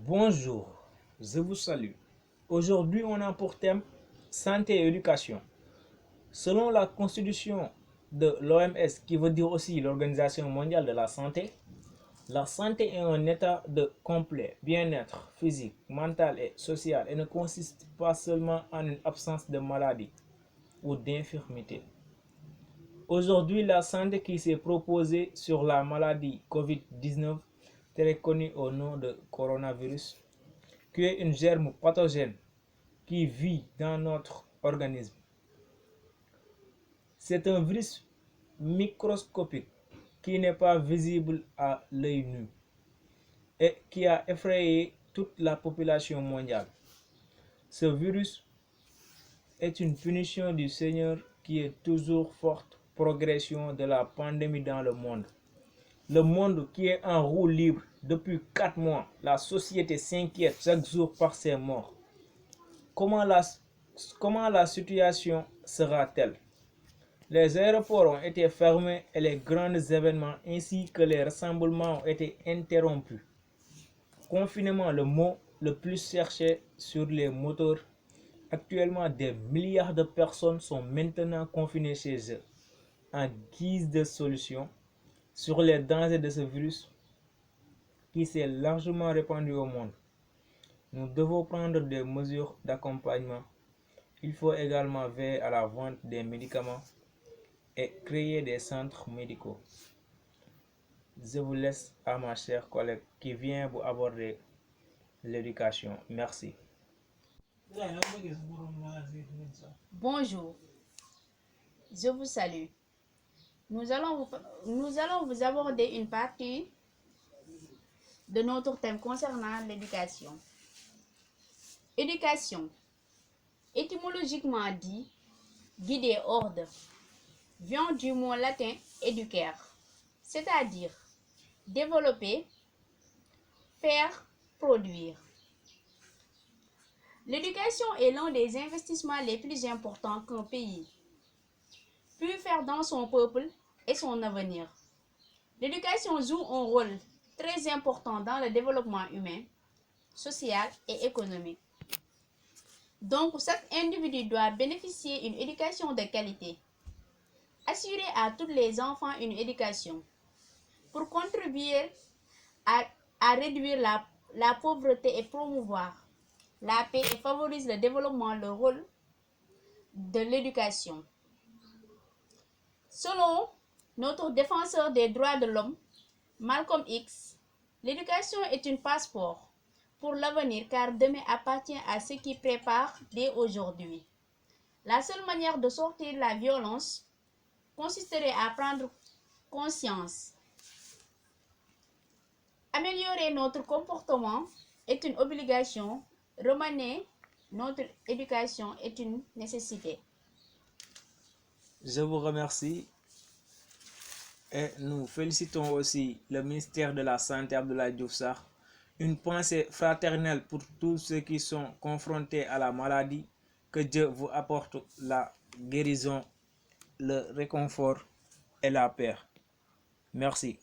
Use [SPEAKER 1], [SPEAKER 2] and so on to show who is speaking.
[SPEAKER 1] Bonjour, je vous salue. Aujourd'hui, on a pour thème santé et éducation. Selon la constitution de l'OMS, qui veut dire aussi l'Organisation mondiale de la santé est un état de complet bien-être physique, mental et social et ne consiste pas seulement en une absence de maladie ou d'infirmité. Aujourd'hui, la santé qui s'est proposée sur la maladie COVID-19, très connue au nom de coronavirus, qui est une germe pathogène qui vit dans notre organisme. C'est un virus microscopique qui n'est pas visible à l'œil nu et qui a effrayé toute la population mondiale. Ce virus est une punition du Seigneur qui est toujours forte progression de la pandémie dans le monde. Le monde qui est en roue libre depuis 4 mois, la société s'inquiète chaque jour par ses morts. Comment la situation sera-t-elle? Les aéroports ont été fermés et les grands événements ainsi que les rassemblements ont été interrompus. Confinement, le mot le plus cherché sur les moteurs. Actuellement, des milliards de personnes sont maintenant confinées chez eux. En guise de solution sur les dangers de ce virus qui s'est largement répandu au monde, nous devons prendre des mesures d'accompagnement. Il faut également veiller à la vente des médicaments et créer des centres médicaux. Je vous laisse à ma chère collègue qui vient vous aborder l'éducation. Merci.
[SPEAKER 2] Bonjour, je vous salue. Nous allons vous aborder une partie de notre thème concernant l'éducation. Éducation, étymologiquement dit, guider, ordre, vient du mot latin educare, c'est-à-dire développer, faire, produire. L'éducation est l'un des investissements les plus importants qu'un pays peut faire dans son peuple et son avenir. L'éducation joue un rôle très important dans le développement humain, social et économique. Donc, chaque individu doit bénéficier d'une éducation de qualité. Assurer à tous les enfants une éducation pour contribuer à réduire la pauvreté et promouvoir la paix et favorise le développement, le rôle de l'éducation. Selon notre défenseur des droits de l'homme, Malcolm X, l'éducation est un passeport pour l'avenir car demain appartient à ceux qui préparent dès aujourd'hui. La seule manière de sortir de la violence consisterait à prendre conscience. Améliorer notre comportement est une obligation, remanier notre éducation est une nécessité.
[SPEAKER 1] Je vous remercie et nous félicitons aussi le ministère de la Santé Abdoulaye Diouf Sarr. Une pensée fraternelle pour tous ceux qui sont confrontés à la maladie. Que Dieu vous apporte la guérison, le réconfort et la paix. Merci.